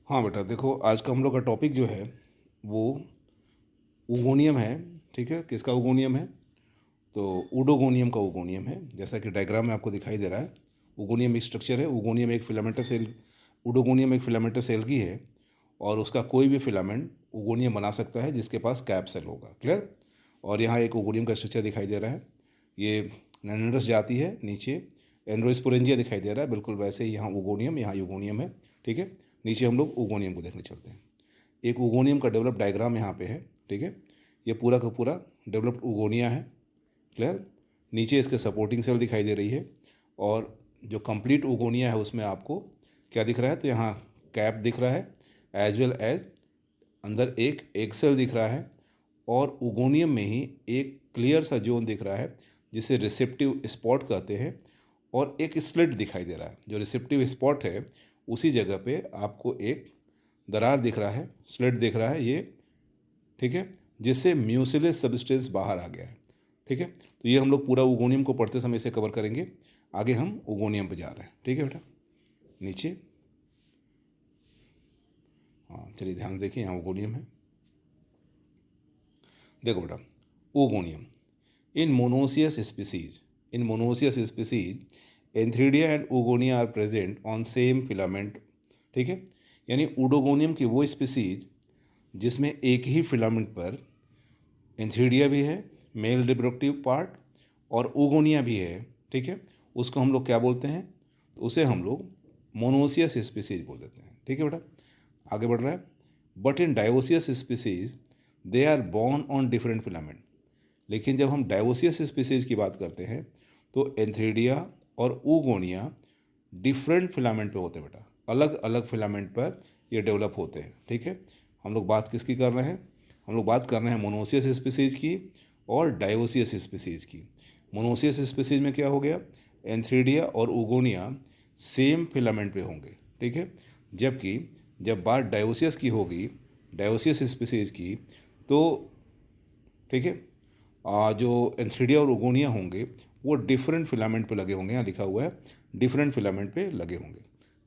हाँ बेटा, देखो आज का हम लोग का टॉपिक जो है वो उगोनियम है। ठीक है, किसका उगोनियम है? तो उडोगोनियम का उगोनियम है। जैसा कि डायग्राम में आपको दिखाई दे रहा है, उगोनियम एक स्ट्रक्चर है। उगोनियम एक फिलामेंटल सेल, उडोगोनियम एक फिलामेंटल सेल की है, और उसका कोई भी फिलामेंट उगोनियम बना सकता है जिसके पास कैप सेल होगा। क्लियर? और यहाँ एक उगोनियम का स्ट्रक्चर दिखाई दे रहा है। ये नैनडस जाती है, नीचे एंड्रोस्पोरेंजिया दिखाई दे रहा है, बिल्कुल वैसे ही यहाँ उगोनियम, यहाँ यूगोनियम है। ठीक है, नीचे हम लोग उगोनियम को देखने चलते हैं। एक उगोनियम का डेवलप डायग्राम यहाँ पे है। ठीक है, ये पूरा का पूरा डेवलप्ड उगोनिया है। क्लियर? नीचे इसके सपोर्टिंग सेल दिखाई दे रही है, और जो कंप्लीट उगोनिया है उसमें आपको क्या दिख रहा है? तो यहाँ कैप दिख रहा है, एज वेल एज अंदर एक एग सेल दिख रहा है, और उगोनियम में ही एक क्लियर सा जोन दिख रहा है जिसे रिसेप्टिव स्पॉट कहते हैं, और एक स्लिट दिखाई दे रहा है। जो रिसेप्टिव स्पॉट है उसी जगह पे आपको एक दरार दिख रहा है, स्लिट दिख रहा है ये। ठीक है, जिससे म्यूसिलस सब्सटेंस बाहर आ गया है। ठीक है, तो ये हम लोग पूरा उगोनियम को पढ़ते समय इसे कवर करेंगे। आगे हम उगोनियम पे जा रहे हैं। ठीक है बेटा, नीचे, हाँ चलिए ध्यान देखिए, यहाँ उगोनियम है। देखो बेटा, oogonium in monoecious species antheridia and oogonia are present on same filament. ठीक है, यानी उडोगोनियम की वो स्पीसीज जिसमें एक ही फिलामेंट पर एंथ्रीडिया भी है, मेल रिप्रोडक्टिव पार्ट, और उगोनिया भी है। ठीक है, उसको हम लोग क्या बोलते हैं? तो उसे हम लोग मोनोसियस स्पीसीज बोल देते हैं। ठीक है बेटा, आगे बढ़ रहा है। But in dioecious species they are born on different filament. लेकिन जब हम डायोसियस स्पीसीज की बात करते हैं तो एंथ्रीडिया और उगोनिया डिफरेंट फिलामेंट पे होते हैं बेटा, अलग अलग फिलामेंट पर ये डेवलप होते हैं। ठीक है, हम लोग बात किसकी कर रहे हैं? हम लोग बात कर रहे हैं मोनोसियस स्पीसीज की और डायोसियस स्पीसीज की। मोनोसियस स्पीसीज में क्या हो गया? एंथ्रीडिया और उगोनिया सेम फिलामेंट पे होंगे। ठीक है, जबकि जब बात डायोसियस की होगी, डायोसियस स्पीसीज की, तो ठीक है, जो एंथ्रीडिया और उगोनिया होंगे वो डिफरेंट फिलामेंट पे लगे होंगे। यहाँ लिखा हुआ है डिफरेंट फिलामेंट पे लगे होंगे।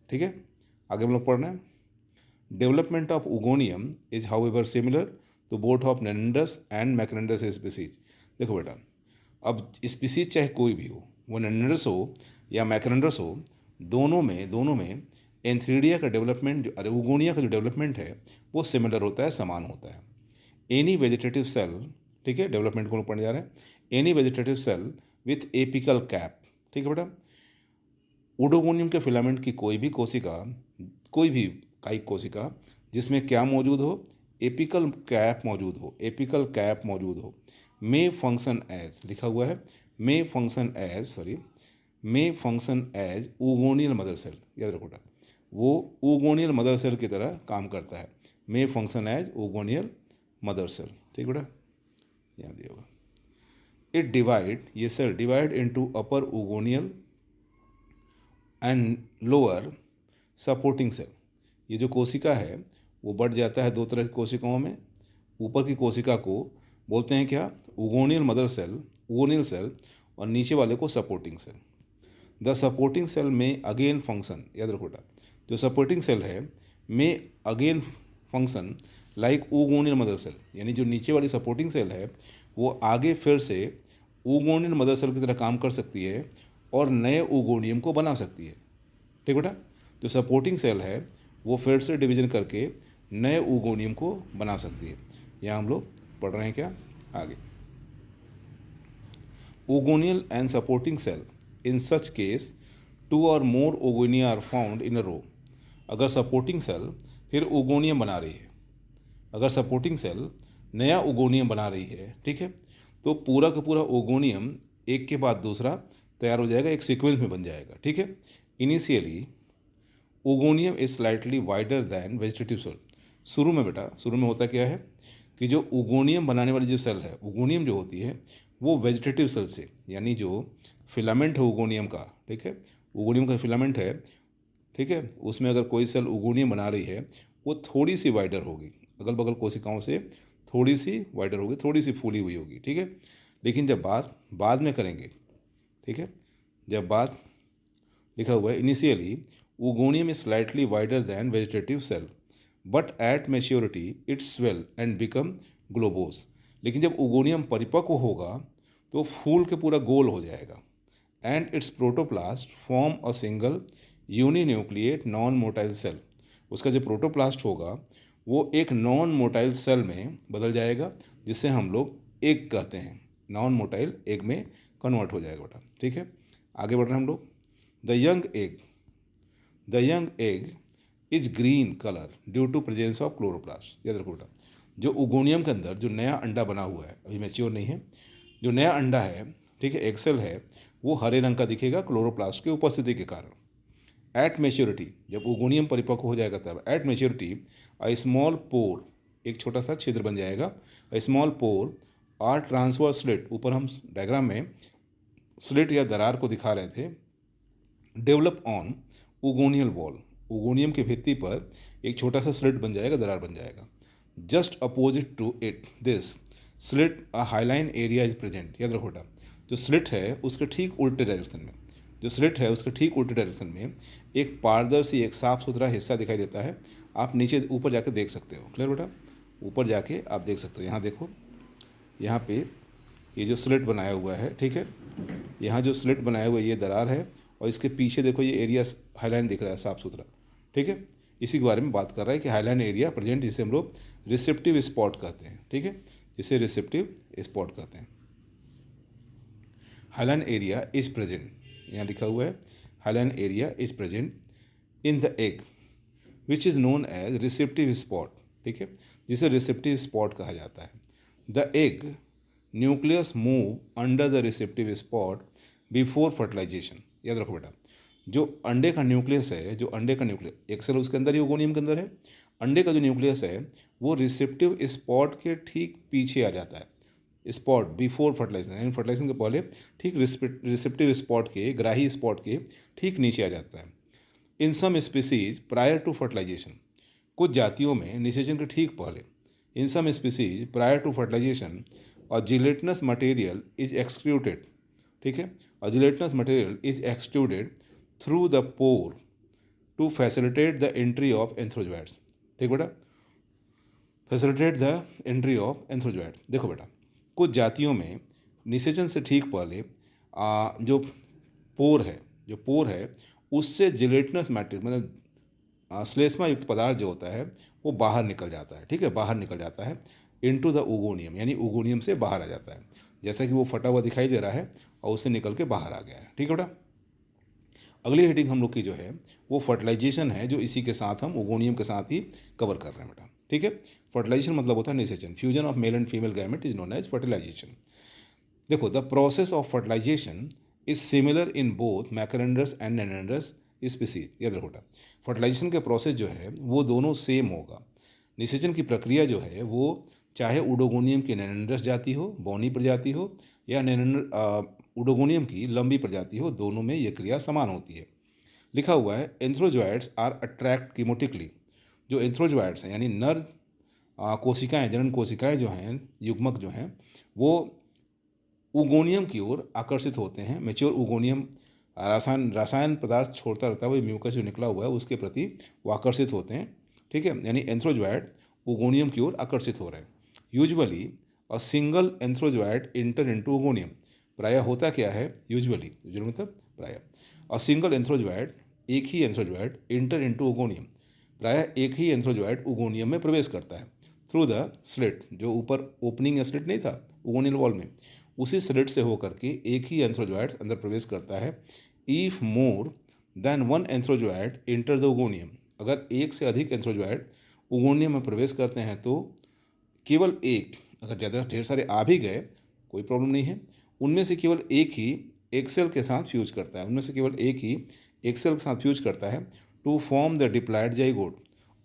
ठीक है, आगे हम लोग पढ़ रहे हैं। Development of oogonium is however similar to both of nannandrous and macrandrous species. देखो बेटा, अब स्पीसीज चाहे कोई भी हो, वो नैनडस हो या मैक्रेंडस हो, दोनों में एंथ्रीडिया का डेवलपमेंट जो, अरे उगोनिया का जो डेवलपमेंट है वो सिमिलर होता है, समान होता है। एनी वेजिटेटिव सेल, ठीक है, डेवलपमेंट को पढ़ने जा रहे हैं। Any vegetative cell with apical cap. ठीक है बेटा, उडोगोनियम के फिलामेंट की कोई भी कोशिका, कोई भी कायिक कोशिका जिसमें क्या मौजूद हो? एपिकल कैप मौजूद हो, एपिकल कैप मौजूद हो, मे फंक्शन एज, लिखा हुआ है may function as oogonial mother cell. याद रखो बेटा, वो उगोनियल मदर सेल की तरह काम करता है। May function as oogonial mother cell. ठीक बेटा, याद दिया होगा। ये cell divide into upper oogonial and lower supporting cell. ये जो कोशिका है वो बढ़ जाता है दो तरह की कोशिकाओं में। ऊपर की कोशिका को बोलते हैं क्या? Oogonial mother cell, oogonial cell, और नीचे वाले को supporting cell. The supporting cell में अगेन फंक्शन, याद रखो बेटा, जो सपोर्टिंग सेल है में again function like oogonial mother cell, यानी जो नीचे वाली सपोर्टिंग सेल है वो आगे फिर से उगोनियल मदर सेल की तरह काम कर सकती है और नए उगोनियम को बना सकती है। ठीक बेटा, जो सपोर्टिंग सेल है वो फिर से डिवीजन करके नए उगोनियम को बना सकती है। यहाँ हम लोग पढ़ रहे हैं क्या आगे? Oogonial and supporting cell in such case two or more उगोनिया are found in अ रो। अगर सपोर्टिंग सेल फिर उगोनियम बना रही है, अगर सपोर्टिंग सेल नया उगोनियम बना रही है, ठीक है, तो पूरा का पूरा उगोनियम एक के बाद दूसरा तैयार हो जाएगा, एक सीक्वेंस में बन जाएगा। ठीक है, initially oogonium is slightly wider than vegetative cell. शुरू में बेटा, शुरू में होता क्या है कि जो उगोनियम बनाने वाली जो सेल है, उगोनियम जो होती है वो वेजिटेटिव सेल से, यानी जो फिलामेंट है उगोनियम का, ठीक है, उगोनियम का फिलामेंट है, ठीक है, उसमें अगर कोई सेल उगोनियम बना रही है वो थोड़ी सी वाइडर होगी, अगल बगल कोशिकाओं से थोड़ी सी वाइडर होगी, थोड़ी सी फूली हुई होगी। ठीक है, लेकिन जब बात बाद में करेंगे, ठीक है, जब बात लिखा हुआ है initially oogonium is slightly wider than vegetative cell, but at maturity it swell and become globose. लेकिन जब ओगोनियम परिपक्व होगा तो फूल के पूरा गोल हो जाएगा। And its protoplast form a single uninucleate non motile cell. उसका जो प्रोटोप्लास्ट होगा वो एक नॉन मोटाइल सेल में बदल जाएगा, जिसे हम लोग एग कहते हैं। नॉन मोटाइल एग में कन्वर्ट हो जाएगा बेटा, ठीक है। आगे बढ़ रहे हैं हम लोग। The young egg is green colour due to presence of chloroplast. याद रखो बेटा, जो ओगोनियम के अंदर जो नया अंडा बना हुआ है, अभी मैच्योर नहीं है, जो नया अंडा है, ठीक है, एक्सेल है, वो हरे रंग का दिखेगा क्लोरोप्लास्ट की उपस्थिति के कारण। एट मेच्योरिटी, जब ओगोनियम परिपक्व हो जाएगा तब at maturity a small pore, एक छोटा सा छिद्र बन जाएगा। A small pore or transfer slit, ऊपर हम डायग्राम में स्लिट या दरार को दिखा रहे थे, डेवलप ऑन ओगोनियल वॉल, ओगोनियम की भित्ति पर एक छोटा सा स्लिट बन जाएगा, दरार बन जाएगा। Just opposite to it this slit a hyaline area is present. याद रखो बेटा, जो स्लिट है उसके ठीक उल्टे डायरेक्शन में, जो स्लिट है उसके ठीक उल्टे डायरेक्शन में एक पारदर्शी, एक साफ सुथरा हिस्सा दिखाई देता है। आप नीचे ऊपर जाके देख सकते हो। क्लियर बेटा, ऊपर जाके आप देख सकते हो। यहाँ देखो, यहाँ पे ये जो स्लिट बनाया हुआ है, ठीक है, यहाँ जो स्लिट बनाया हुआ है ये दरार है, और इसके पीछे देखो ये एरिया हाईलाइन दिख रहा है साफ सुथरा, ठीक है। इसी के बारे में बात कर रहा है कि हाईलाइन एरिया प्रेजेंट, जिसे हम लोग रिसेप्टिव स्पॉट कहते हैं, ठीक है, जिसे रिसेप्टिव स्पॉट कहते हैं। हाईलाइन एरिया इज प्रेजेंट, यहाँ लिखा हुआ है hyaline area is present in the egg which is known as receptive spot, ठीक है, जिसे रिसेप्टिव स्पॉट कहा जाता है। The egg nucleus move under the receptive spot before fertilisation. याद रखो बेटा, जो अंडे का न्यूक्लियस है, जो अंडे का न्यूक्लियस, एक सेल उसके अंदर ही ओगोनियम के अंदर है, अंडे का जो न्यूक्लियस है वो रिसेप्टिव स्पॉट के ठीक पीछे आ जाता है। स्पॉट बिफोर फर्टिलाइजेशन, यानी फर्टिलाइजेशन के पहले ठीक रिसेप्टिव स्पॉट के, ग्राही स्पॉट के ठीक नीचे आ जाता है। In some species prior to fertilization, कुछ जातियों में निषेचन के ठीक पहले, in some species prior to fertilization और जिलेटनस मटेरियल इज एक्सक्लूडेड, ठीक है, और gelatinous material is excluded through the pore to facilitate the entry of antherozoids. ठीक बेटा, facilitate the entry of antherozoid. देखो बेटा, कुछ जातियों में निषेचन से ठीक पहले जो पोर है उससे जिलेटनस मैट्रिक्स, मतलब श्लेष्मा युक्त पदार्थ जो होता है वो बाहर निकल जाता है, ठीक है, बाहर निकल जाता है इनटू द ओगोनियम, यानी ओगोनियम से बाहर आ जाता है। जैसा कि वो फटा हुआ दिखाई दे रहा है और उससे निकल के बाहर आ गया है, ठीक है बेटा। अगली हेडिंग हम लोग की जो है वो फर्टिलाइजेशन है, जो इसी के साथ हम ओगोनियम के साथ ही कवर कर रहे हैं बेटा, ठीक है। फर्टिलाइजेशन मतलब होता है निषेचन। Fusion of male and female gamete is known as fertilization. देखो, the process of fertilization is similar in both macrandrous and nannandrous species. याद रखो बेटा, फर्टिलाइजेशन के प्रोसेस जो है वो दोनों सेम होगा। निषेचन की प्रक्रिया जो है वो चाहे उडोगोनियम की नेनेंडर्स जाति हो, बौनी प्रजाति हो, या उडोगोनियम की लंबी प्रजाति हो, दोनों में ये क्रिया समान होती है। लिखा हुआ है एंथ्रोजोइड्स आर अट्रैक्ट कीमोटिकली। जो एंथ्रोजोइड्स हैं यानी नर कोशिकाएं, जनन कोशिकाएं जो हैं, युग्मक जो हैं, वो उगोनियम की ओर आकर्षित होते हैं। मेच्योर उगोनियम रसायन पदार्थ छोड़ता रहता है, वो म्यूकस जो निकला हुआ है उसके प्रति वो आकर्षित होते हैं, ठीक है, यानी एंथ्रोजोइड उगोनियम की ओर आकर्षित हो रहे हैं। Usually a single antherozoid enter into oogonium. प्रायः होता क्या है, यूजुअली मतलब प्रायः, अ सिंगल एंथ्रोजोइड, एक ही एंथ्रोजोइड, इंटर इनटू उगोनियम, प्रायः एक ही एंथ्रोजोइड उगोनियम में प्रवेश करता है थ्रू द स्लिट। जो ऊपर ओपनिंग या स्लिट नहीं था उगोनियल वॉल में, उसी स्लिट से होकर के एक ही एंथ्रोजोइड अंदर प्रवेश करता है। If more than one antherozoid enter the oogonium, अगर एक से अधिक एंथ्रोजोइड उगोनियम में प्रवेश करते हैं तो केवल एक, अगर ज़्यादा ढेर सारे आ भी गए कोई प्रॉब्लम नहीं है, उनमें से केवल एक ही एक्सेल के साथ फ्यूज करता है, उनमें से केवल एक ही एक्सेल के साथ फ्यूज करता है to form the diploid zygote,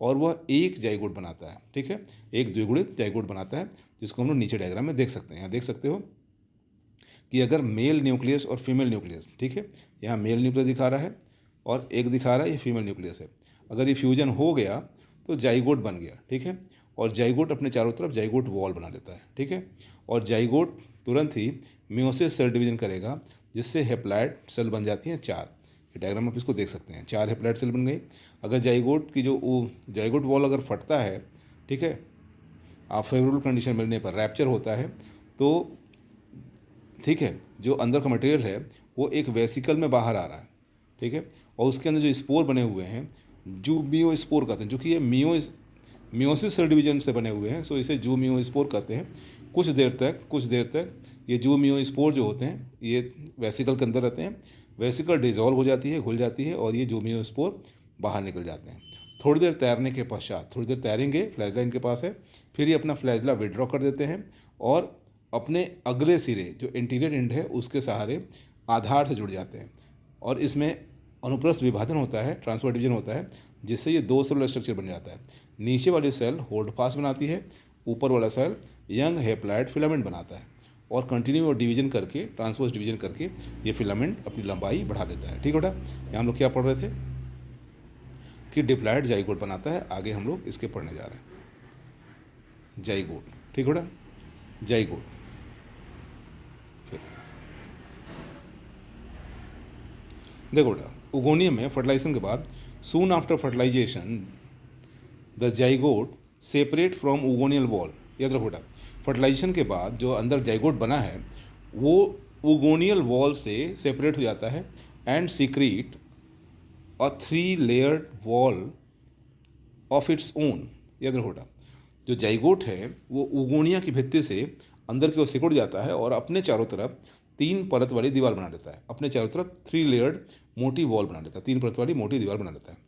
और वह एक जाइगोट बनाता है, ठीक है, एक द्विगुणित जाइगोट बनाता है, जिसको हम लोग नीचे डायग्राम में देख सकते हैं। यहाँ देख सकते हो कि अगर मेल न्यूक्लियस और फीमेल न्यूक्लियस, ठीक है, यहाँ मेल न्यूक्लियस दिखा रहा है और एक दिखा रहा है ये फीमेल न्यूक्लियस है। अगर ये फ्यूजन हो गया तो जाइगोट बन गया, ठीक है, और जाइगोट अपने चारों तरफ जाइगोट वॉल बना लेता है, ठीक है, और जाइगोट तुरंत ही मियोसिस सेल डिवीजन करेगा, जिससे हेप्लॉइड सेल बन जाती हैं 4। ये डायग्राम आप इसको देख सकते हैं, 4 हैप्लॉइड सेल बन गई। अगर जाइगोट की जो जाइगोट वॉल अगर फटता है, ठीक है, आप फेवरेबल कंडीशन मिलने पर रैप्चर होता है, तो ठीक है, जो अंदर का मटेरियल है वो एक वेसिकल में बाहर आ रहा है, ठीक है, और उसके अंदर जो स्पोर बने हुए हैं जू मियो स्पोर कहते हैं, जो कि ये मियोसिस सेल डिवीजन से बने हुए हैं, सो इसे जू मियो स्पोर कहते हैं। कुछ देर तक ये जू मियो स्पोर जो होते हैं ये वेसिकल के अंदर रहते हैं, वेसिकल डिजॉल्व हो जाती है, घुल जाती है, और ये जू मियो स्पोर बाहर निकल जाते हैं। थोड़ी देर तैरने के पश्चात, थोड़ी देर तैरेंगे, फ्लैजला इनके पास है, फिर ये अपना फ्लैजला विड्रॉ कर देते हैं और अपने अगले सिरे जो इंटीरियर एंड है उसके सहारे आधार से जुड़ जाते हैं, और इसमें अनुप्रस्थ विभाजन होता है, ट्रांसफर डिवीजन होता है, जिससे ये 2 सेलुलर स्ट्रक्चर बन जाता है। नीचे वाली सेल होल्ड फास्ट बनाती है, ऊपर वाला सेल यंग हैप्लॉइड फिलामेंट बनाता है, और कंटिन्यू और डिवीजन करके, ट्रांसवर्स डिवीजन करके ये फिलामेंट अपनी लंबाई बढ़ा लेता है। ठीक है बेटा, यहाँ हम लोग क्या पढ़ रहे थे कि डिप्लॉइड जाइगोट बनाता है, आगे हम लोग इसके पढ़ने जा रहे हैं। जाइगोट, ठीक है बेटा, जाइगोट। देखो बेटा, उगोनियम में फर्टिलाइजेशन के बाद soon after fertilization the zygote separate from oogonial wall. याद रखो बेटा, फर्टिलाइजेशन के बाद जो अंदर जाइगोट बना है वो उगोनियल वॉल से सेपरेट हो जाता है and secrete a 3 layered wall of its own. याद रखो बेटा, जो जाइगोट है वो उगोनिया की भित्ति से अंदर की ओर सिकुड़ जाता है और अपने चारों तरफ 3 परत वाली दीवार बना लेता है, अपने चारों तरफ 3 लेयर्ड मोटी वॉल बना लेता है, 3 परत वाली मोटी दीवार बना लेता है।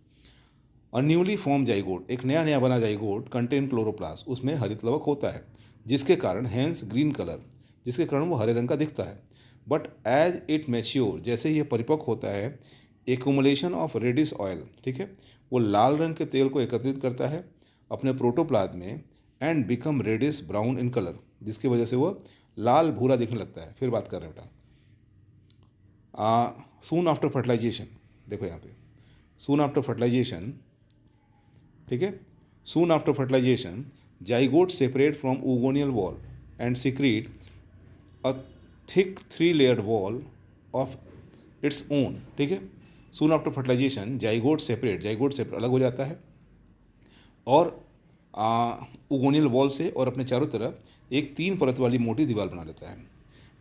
अ न्यूली फॉर्म जाइगोट, एक नया बना जाइगोट कंटेन क्लोरोप्लास्ट, उसमें हरित लवक होता है, जिसके कारण हैंस ग्रीन कलर, जिसके कारण वो हरे रंग का दिखता है। बट एज इट मैच्योर, जैसे ये परिपक्व होता है, एक्यूमुलेशन ऑफ रेडिश ऑयल, ठीक है, वो लाल रंग के तेल को एकत्रित करता है अपने प्रोटोप्लाज्म में and become reddish brown in colour, जिसकी वजह से वो लाल भूरा दिखने लगता है। फिर बात कर रहे हैं बेटा, सून आफ्टर फर्टिलाइजेशन, देखो यहाँ पे सून आफ्टर फर्टिलाइजेशन, ठीक है, soon after fertilization zygote separate from oogonial wall and secrete a thick 3 layered wall of its own. ठीक है, soon after fertilization zygote separate अलग हो जाता है और उगोनियल वॉल से और अपने चारों तरफ एक 3 परत वाली मोटी दीवार बना लेता है।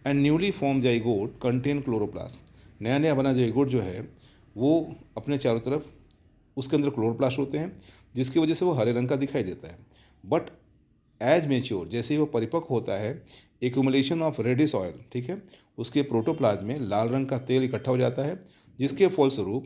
And newly form zygote contain chloroplast, नया बना जाइगोट जो है वो अपने चारों तरफ उसके अंदर क्लोरोप्लास्ट होते हैं, जिसकी वजह से वो हरे रंग का दिखाई देता है। बट एज मेच्योर, जैसे ही वो परिपक्व होता है, एक्यूमुलेशन ऑफ रेडिश ऑयल, ठीक है, उसके प्रोटोप्लाज्म में लाल रंग का तेल इकट्ठा हो जाता है, जिसके फलस्वरूप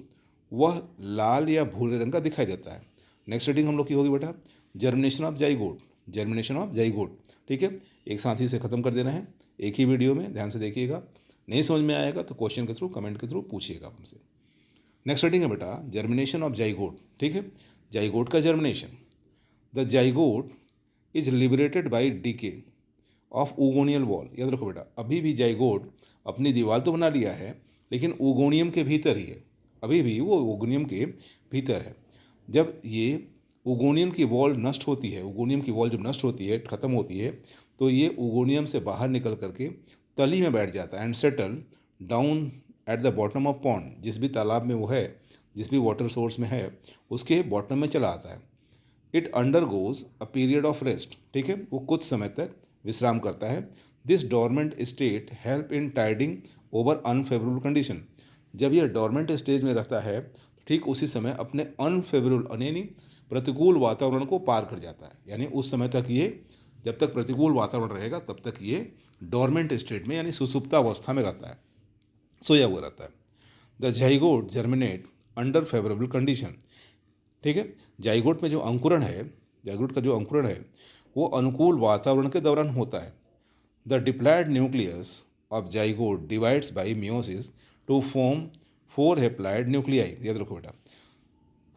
वह लाल या भूरे रंग का दिखाई देता है। नेक्स्ट रीडिंग हम लोग की होगी बेटा जर्मिनेशन ऑफ जाइगोट, ठीक है, एक साथ ही से ख़त्म कर देना है एक ही वीडियो में, ध्यान से देखिएगा। नहीं समझ में आएगा तो क्वेश्चन के थ्रू, कमेंट के थ्रू पूछिएगा हमसे। नेक्स्ट रीडिंग है बेटा जर्मिनेशन ऑफ जाइगोट, ठीक है, जाइगोट का germination. The zygote is liberated by decay of oogonial wall. याद रखो बेटा, अभी भी जाइगोट अपनी दीवार तो बना लिया है, लेकिन उगोनियम के भीतर ही है, अभी भी वो उगोनियम के भीतर है। जब ये उगोनियम की वॉल नष्ट होती है, उगोनियम की वॉल जब नष्ट होती है, ख़त्म होती है, तो ये उगोनियम से बाहर निकल करके तली में बैठ जाता है and settle down at the bottom of pond, जिस भी तालाब में वो है, जिस भी वाटर सोर्स में है, उसके बॉटम में चला आता है। It undergoes a period of rest, ठीक है, वो कुछ समय तक विश्राम करता है। This dormant state help in tiding over unfavourable condition, जब यह डोरमेंट स्टेज में रहता है, ठीक उसी समय अपने अनफेवरेबल यानी प्रतिकूल वातावरण को पार कर जाता है। यानी उस समय तक ये, जब तक प्रतिकूल वातावरण रहेगा तब तक ये डोरमेंट स्टेट में यानी सुसुप्ता अवस्था में रहता है, सोया हुआ रहता है। The zygote germinate under favourable condition, ठीक है, जाइगोट में जो अंकुरण है, जाइगोट का जो अंकुरण है वो अनुकूल वातावरण के दौरान होता है। The diploid nucleus of zygote divides by meiosis to form 4 haploid nuclei. याद रखो बेटा,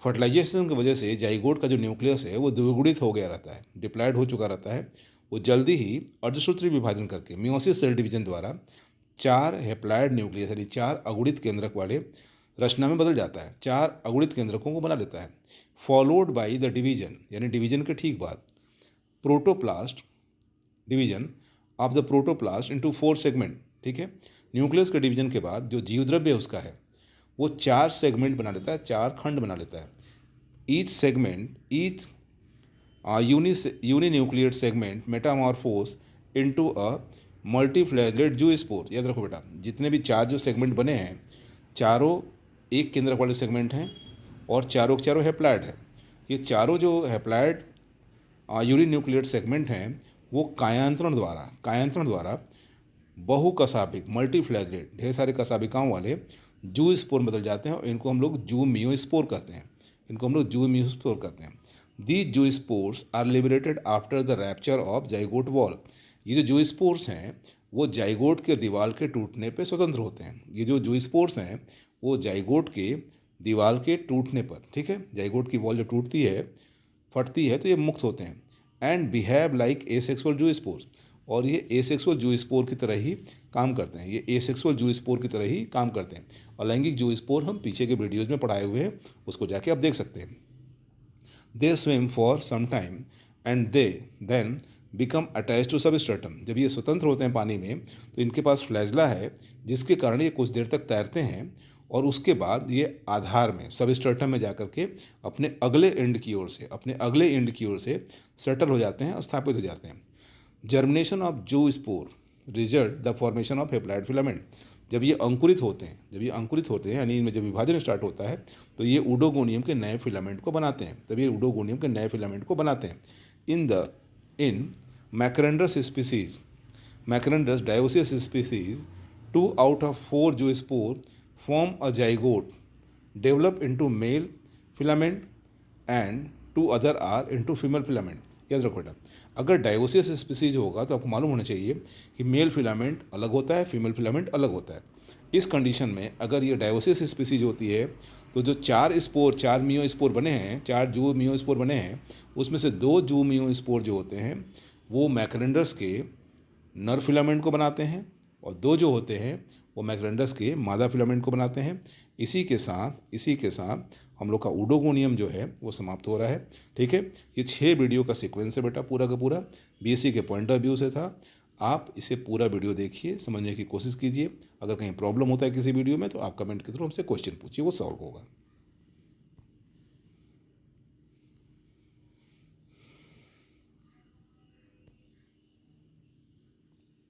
फर्टिलाइजेशन की वजह से जाइगोट का जो न्यूक्लियस है वो द्विगुणित हो गया रहता है, डिप्लॉयड हो चुका रहता है। वो जल्दी ही अर्धसूत्री विभाजन करके मियोसिस सेल डिवीजन द्वारा 4 हैप्लॉयड न्यूक्लियस यानी 4 अगुणित केंद्रक वाले रचना में बदल जाता है, 4 अगुणित केंद्रकों को बना लेता है। फॉलोड बाई द डिवीजन, यानी डिवीजन के ठीक बाद protoplast, division of the protoplast into 4 segment, ठीक है, न्यूक्लियस के डिवीजन के बाद जो जीवद्रव्य उसका है वो 4 सेगमेंट बना लेता है, 4 खंड बना लेता है। Each segment, each uninucleate segment metamorphose into a multiflagellate zoospore. याद रखो बेटा, जितने भी 4 जो सेगमेंट बने हैं, चारों एक केंद्रक वाले सेगमेंट हैं और चारों के चारों हैप्लॉइड है। ये चारों जो हैप्लॉइड यूनिन्यूक्लियेट सेगमेंट हैं वो कायांतरण द्वारा बहुकशाभिक मल्टीफ्लैगेलेट ढेर सारे कशाभिकाओं वाले जूस्पोर में बदल जाते हैं और इनको हम लोग जूमियोस्पोर कहते हैं। These zoospores are liberated after the rupture of zygote wall. ये जो जूस्पोर्स हैं वो जाइगोट के दीवार के टूटने पे स्वतंत्र होते हैं। ये जो जूस्पोर्स हैं वो जाइगोट के दीवार के टूटने पर, ठीक है, जाइगोट की वॉल जब टूटती है, फटती है, तो ये मुक्त होते हैं। And behave like asexual zoospores, और ये एसेक्सुअल जूस्पोर की तरह ही काम करते हैं। ये एसेक्सुअल जूस्पोर की तरह ही काम करते हैं। अलैंगिक जूस्पोर हम पीछे के वीडियोज़ में पढ़ाए हुए हैं, उसको जाके आप देख सकते हैं। They swim for some time and they then become attach to substratum. जब ये स्वतंत्र होते हैं पानी में तो इनके पास फ्लैजला है, जिसके कारण ये कुछ देर तक तैरते हैं और उसके बाद ये आधार में सबस्ट्रेटम में जाकर के अपने अगले एंड की ओर से सेटल हो जाते हैं, स्थापित हो जाते हैं। Germination of zoospore result the formation of haploid filament. जब ये अंकुरित होते हैं यानी इनमें जब विभाजन स्टार्ट होता है तो ये ऊडोगोनियम के नए फिलामेंट को बनाते हैं। In macrandrous dioecious species 2 out of 4 zoospore form a zygote develop into male filament and 2 other are into female filament. याद रखो बेटा, अगर डायोसियस स्पीसीज होगा तो आपको मालूम होना चाहिए कि मेल फिलामेंट अलग होता है, फीमेल फिलामेंट अलग होता है। इस कंडीशन में अगर ये डायोसियस स्पीसीज होती है तो जो 4 मियोस्पोर बने हैं, 4 जूमियोस्पोर बने हैं, उसमें से 2 जूमियोस्पोर जो होते हैं वो मैकरेंडस के नर फिलामेंट को बनाते हैं और 2 जो होते हैं वो मैकरेंडस के मादा फिलामेंट को बनाते हैं। इसी के साथ हम लोग का ऊडोगोनियम जो है वो समाप्त हो रहा है। ठीक है, ये 6 वीडियो का सीक्वेंस है बेटा, पूरा का पूरा बीएससी के पॉइंट ऑफ व्यू से था। आप इसे पूरा वीडियो देखिए, समझने की कोशिश कीजिए। अगर कहीं प्रॉब्लम होता है किसी वीडियो में तो आप कमेंट के थ्रू हमसे क्वेश्चन पूछिए, वो सॉल्व होगा।